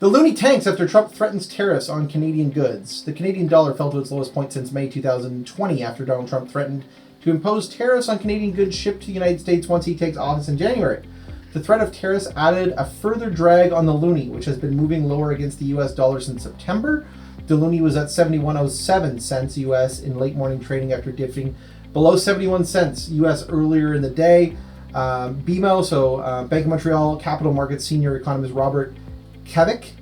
The Loonie tanks after Trump threatens tariffs on Canadian goods. The Canadian dollar fell to its lowest point since May 2020 after Donald Trump threatened to impose tariffs on Canadian goods shipped to the United States once he takes office in January. The threat of tariffs added a further drag on the Loonie, which has been moving lower against the US dollar since September. The Loonie was at 71.07 cents US in late morning trading after dipping below 71 cents US earlier in the day. BMO, Bank of Montreal Capital Markets senior economist Robert Kevik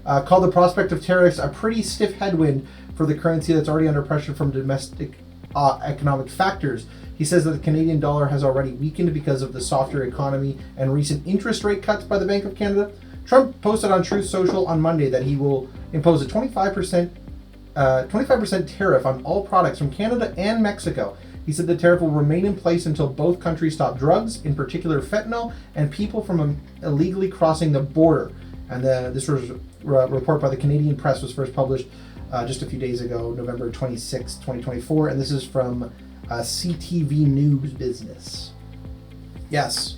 called the prospect of tariffs a pretty stiff headwind for the currency that's already under pressure from domestic economic factors. He says that the Canadian dollar has already weakened because of the softer economy and recent interest rate cuts by the Bank of Canada. Trump posted on Truth Social on Monday that he will impose a 25% tariff on all products from Canada and Mexico. He said the tariff will remain in place until both countries stop drugs, in particular fentanyl, and people from illegally crossing the border. And this was a report by the Canadian Press was first published just a few days ago, November 26, 2024, and this is from CTV News Business. Yes.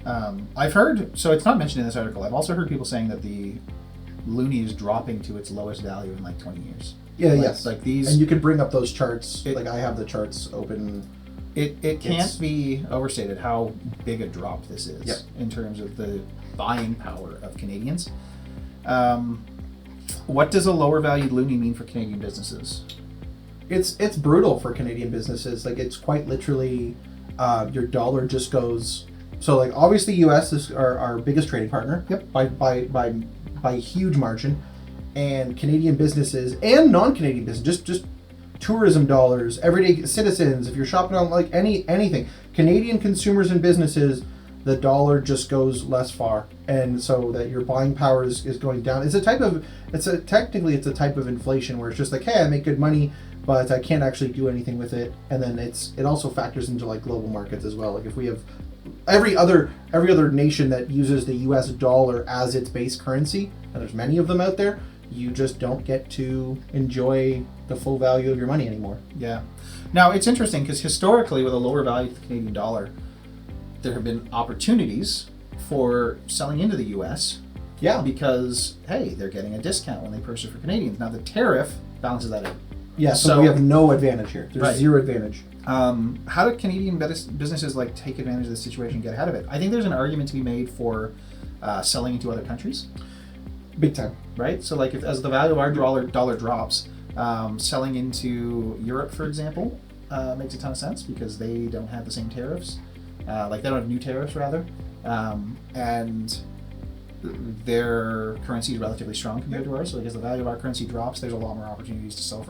I've heard, so it's not mentioned in this article, I've also heard people saying that the Loonie is dropping to its lowest value in like 20 years. Yeah, yes. Like these, and you can bring up those charts. Like I have the charts open. It can't be overstated how big a drop this is. Yep. In terms of the buying power of Canadians. What does a lower valued Loonie mean for Canadian businesses? It's brutal for Canadian businesses. Like it's quite literally, your dollar just goes. So like obviously U.S. is our biggest trading partner. Yep. By huge margin. And Canadian businesses and non-Canadian business, just tourism dollars, everyday citizens, if you're shopping on like anything, Canadian consumers and businesses, the dollar just goes less far, and so that your buying power is going down. Technically it's a type of inflation where it's just like, hey, I make good money, but I can't actually do anything with it. And then it also factors into like global markets as well. Like if we have every other nation that uses the US dollar as its base currency, and there's many of them out there, you just don't get to enjoy the full value of your money anymore. Yeah. Now, it's interesting because historically, with a lower value of the Canadian dollar, there have been opportunities for selling into the U.S. Yeah. Because, hey, they're getting a discount when they purchase for Canadians. Now, the tariff balances that out. Yeah, so we have no advantage here. There's right. Zero advantage. How do Canadian businesses like take advantage of the situation and get ahead of it? I think there's an argument to be made for selling into other countries. Big time. Right? So like as the value of our dollar drops, selling into Europe, for example, makes a ton of sense because they don't have the same tariffs. They don't have new tariffs, rather. And their currency is relatively strong compared to ours. So as the value of our currency drops, there's a lot more opportunities to sell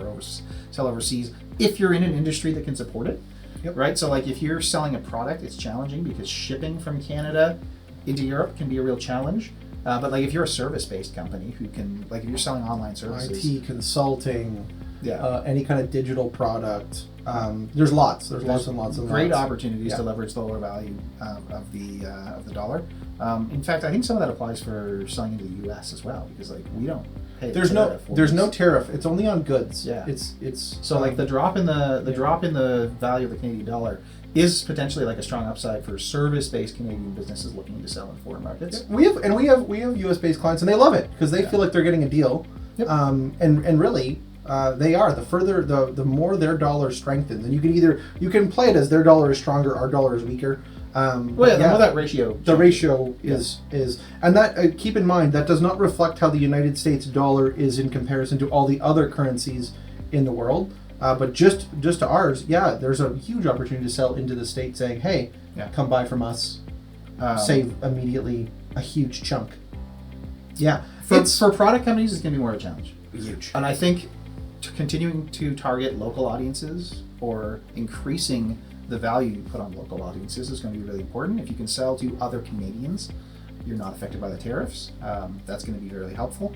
overseas if you're in an industry that can support it. Yep. Right? So like if you're selling a product, it's challenging because shipping from Canada into Europe can be a real challenge. But like if you're a service-based company who can, like if you're selling online services, IT, consulting, yeah, any kind of digital product, there's lots and lots of great lots. opportunities to leverage the lower value of the dollar. In fact, I think some of that applies for selling into the U.S. as well because like we don't pay. There's no tariff. It's only on goods. Yeah, it's so like the drop in the value of the Canadian dollar is potentially like a strong upside for service-based Canadian businesses looking to sell in foreign markets. We have US-based clients, and they love it because they feel like they're getting a deal. Yep. And really, they are. The more their dollar strengthens, and you can play it as their dollar is stronger, our dollar is weaker. The more that ratio. The ratio is, and that keep in mind that does not reflect how the United States dollar is in comparison to all the other currencies in the world. But just to ours, there's a huge opportunity to sell into the state saying, hey, come buy from us, save immediately a huge chunk. Yeah. For product companies, it's going to be more of a challenge. Huge. And I think continuing to target local audiences or increasing the value you put on local audiences is going to be really important. If you can sell to other Canadians, you're not affected by the tariffs. That's going to be really helpful.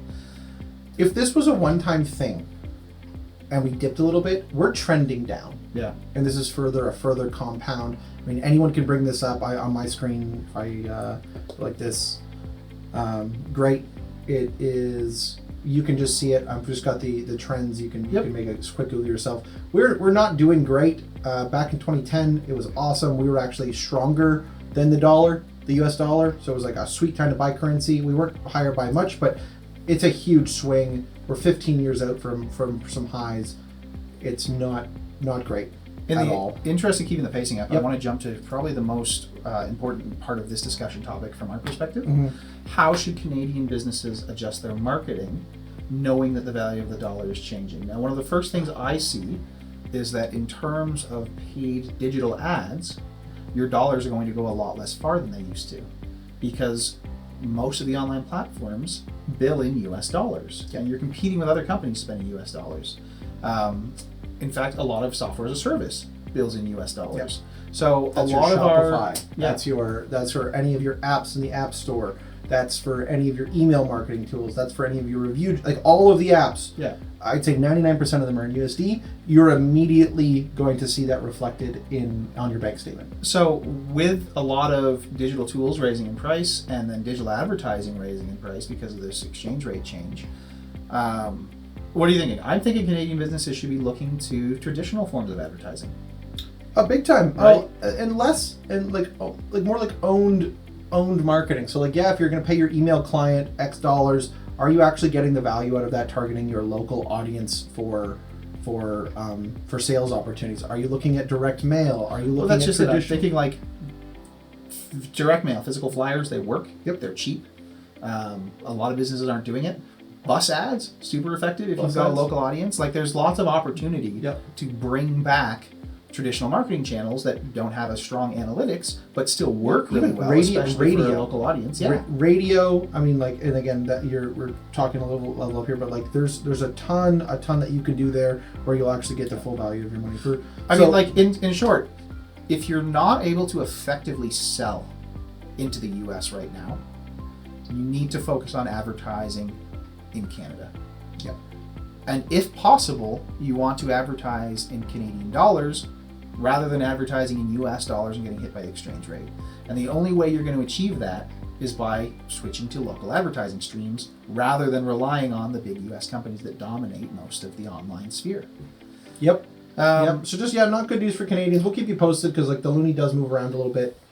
If this was a one-time thing, and we dipped a little bit, we're trending down. Yeah. And this is a further compound. I mean, anyone can bring this up. On my screen, if I like this, great. It is. You can just see it. I've just got the trends. You can make a quick Google yourself. We're not doing great. Back in 2010, it was awesome. We were actually stronger than the dollar. the US dollar, so it was like a sweet time to buy currency. We weren't higher by much, but it's a huge swing. We're 15 years out from some highs. It's not great In at the all. interest of keeping the pacing up, I Yep. want to jump to probably the most important part of this discussion topic from our perspective. Mhm. How should Canadian businesses adjust their marketing knowing that the value of the dollar is changing? Now, one of the first things I see is that in terms of paid digital ads, your dollars are going to go a lot less far than they used to, because most of the online platforms bill in US dollars, and you're competing with other companies spending US dollars. In fact, a lot of software as a service bills in US dollars. So That's a your lot of Shopify. our That's for any of your apps in the App Store. That's for any of your email marketing tools. That's for any of your review, like all of the apps. yeah. I'd say 99% of them are in USD. You're immediately going to see that reflected on your bank statement. So with a lot of digital tools raising in price and then digital advertising raising in price because of this exchange rate change, what are you thinking? I'm thinking Canadian businesses should be looking to traditional forms of advertising. Big time. Right. And less and like more like owned marketing. So like, yeah, if you're going to pay your email client X dollars, are you actually getting the value out of that, targeting your local audience for sales opportunities? Are you looking at direct mail? Are you looking Well, that's at just it. I'm traditional? thinking like direct mail, physical flyers, they work. Yep. They're cheap. A lot of businesses aren't doing it. Bus ads, super effective if Bus you've got a ads. local audience. Like there's lots of opportunity Yep. to bring back traditional marketing channels that don't have as strong analytics, but still work really Even well, radio- especially for a radio. local audience. Yeah. Radio. I mean, like, and again, that we're talking a little level up here, but like, there's a ton that you can do there where you'll actually get the full value of your money. I mean, like in short, if you're not able to effectively sell into the US right now, you need to focus on advertising in Canada. Yep. And if possible, you want to advertise in Canadian dollars rather than advertising in US dollars and getting hit by the exchange rate. And the only way you're going to achieve that is by switching to local advertising streams rather than relying on the big US companies that dominate most of the online sphere. Yep. So just not good news for Canadians. We'll keep you posted because like the Loonie does move around a little bit.